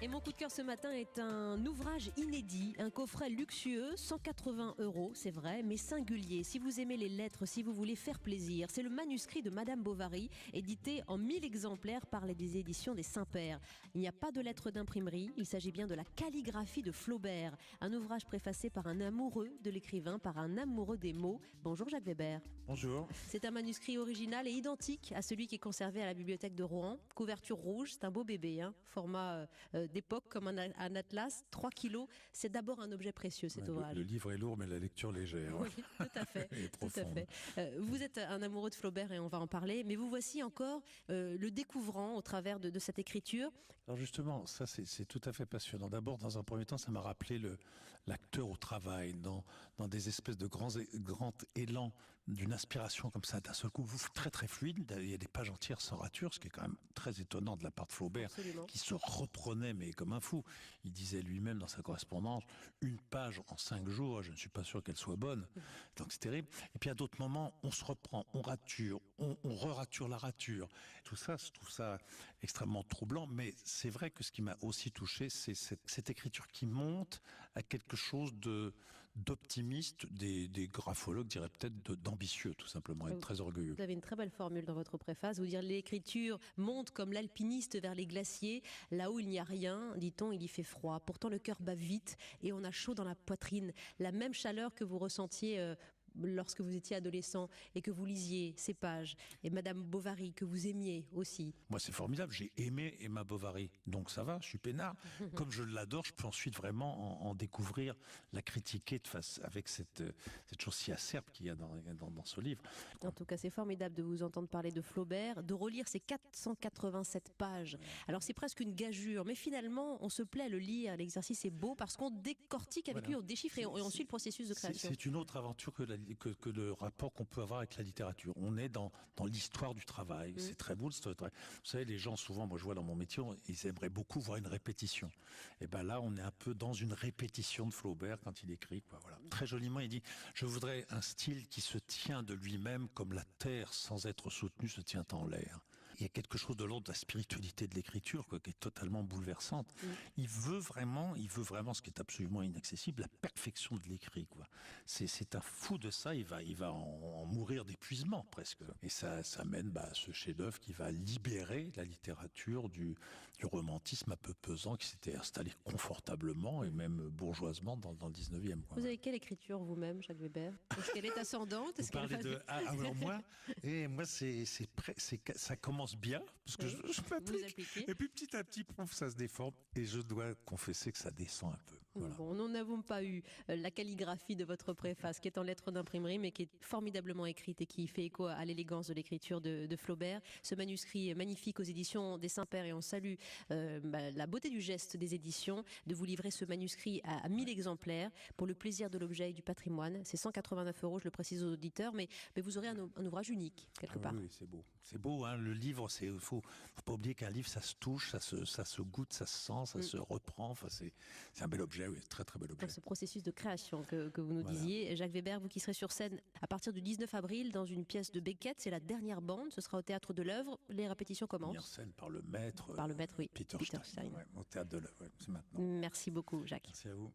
Et mon coup de cœur ce matin est un ouvrage inédit, un coffret luxueux, 180 €, c'est vrai, mais singulier. Si vous aimez les lettres, si vous voulez faire plaisir, c'est le manuscrit de Madame Bovary, édité en 1000 exemplaires par les éditions des Saint-Pères. Il n'y a pas de lettres d'imprimerie, il s'agit bien de la calligraphie de Flaubert, un ouvrage préfacé par un amoureux de l'écrivain, par un amoureux des mots. Bonjour Jacques Weber. Bonjour. C'est un manuscrit original et identique à celui qui est conservé à la bibliothèque de Rouen. Couverture rouge, c'est un beau bébé, format d'époque comme un atlas, 3 kilos. C'est d'abord un objet précieux cet ouvrage. Le livre est lourd mais la lecture légère. Oui, tout à fait. Tout à fait. Vous êtes un amoureux de Flaubert et on va en parler, mais vous voici encore le découvrant au travers de cette écriture. Alors justement, ça c'est tout à fait passionnant. D'abord, dans un premier temps, ça m'a rappelé l'acteur au travail, dans des espèces de grands élans d'une inspiration comme ça, d'un seul coup, très très fluide. Il y a des pages entières sans rature, ce qui est quand même très étonnant de la part de Flaubert, Absolument. Qui se reprenait mais comme un fou. Il disait lui-même dans sa correspondance, une page en 5 jours, je ne suis pas sûr qu'elle soit bonne. Donc c'est terrible. Et puis à d'autres moments, on se reprend, on rature, on re-rature la rature. Tout ça, je trouve ça extrêmement troublant, mais c'est vrai que ce qui m'a aussi touché, c'est cette écriture qui monte à quelque chose d'optimiste, des graphologues diraient peut-être d'ambitieux, tout simplement, et très orgueilleux. Vous avez une très belle formule dans votre préface, vous dire l'écriture monte comme l'alpiniste vers les glaciers, là où il n'y a rien, dit-on, il y fait froid. Pourtant le cœur bat vite et on a chaud dans la poitrine, la même chaleur que vous ressentiez lorsque vous étiez adolescent et que vous lisiez ces pages, et Madame Bovary que vous aimiez aussi. Moi c'est formidable, j'ai aimé Emma Bovary, donc ça va, je suis peinard. Comme je l'adore, je peux ensuite vraiment en découvrir, la critiquer avec cette chose si acerbe qu'il y a dans ce livre. En tout cas, c'est formidable de vous entendre parler de Flaubert, de relire ces 487 pages. Alors c'est presque une gageure, mais finalement on se plaît à le lire, l'exercice est beau parce qu'on décortique avec lui, on déchiffre et on suit le processus de création. C'est une autre aventure que le rapport qu'on peut avoir avec la littérature. On est dans l'histoire du travail. C'est très beau. Vous savez, les gens, souvent, moi je vois dans mon métier, ils aimeraient beaucoup voir une répétition. Et ben là, on est un peu dans une répétition de Flaubert quand il écrit, quoi. Voilà. Très joliment, il dit, je voudrais un style qui se tient de lui-même comme la terre, sans être soutenue, se tient en l'air. Il y a quelque chose de l'ordre de la spiritualité de l'écriture, quoi, qui est totalement bouleversante. Il veut vraiment ce qui est absolument inaccessible, la perfection de l'écrit, quoi. C'est un fou de ça, il va en mourir d'épuisement presque. Et ça mène à ce chef-d'œuvre qui va libérer la littérature du romantisme un peu pesant qui s'était installé confortablement et même bourgeoisement dans le 19e. Quoi. Vous avez quelle écriture vous-même, Jacques Weber? Est-ce qu'elle est ascendante? Vous parlez de... alors moi, ça commence bien, parce que je m'applique. Et puis petit à petit, ça se déforme. Et je dois confesser que ça descend un peu. Voilà. Bon, nous n'avons pas eu la calligraphie de votre préface, qui est en lettres d'imprimerie, mais qui est formidablement écrite et qui fait écho à l'élégance de l'écriture de Flaubert. Ce manuscrit magnifique aux éditions des Saint-Pères, et on salue la beauté du geste des éditions de vous livrer ce manuscrit à 1000 exemplaires pour le plaisir de l'objet et du patrimoine. C'est 189 €, je le précise aux auditeurs, mais vous aurez un ouvrage unique quelque part. Oui, c'est beau. C'est beau, hein. Le livre, faut pas oublier qu'un livre, ça se touche, ça se goûte, ça se sent, ça se reprend. Enfin, c'est un bel objet, oui, très très bel objet. Dans ce processus de création que vous nous disiez, Jacques Weber, vous qui serez sur scène à partir du 19 avril dans une pièce de Beckett, c'est la dernière bande, ce sera au Théâtre de l'Œuvre. Les répétitions commencent. Mise en scène par le maître. Oui. Peter Stein. Ouais, au Théâtre de l'Œuvre, c'est maintenant. Merci beaucoup, Jacques. Merci à vous.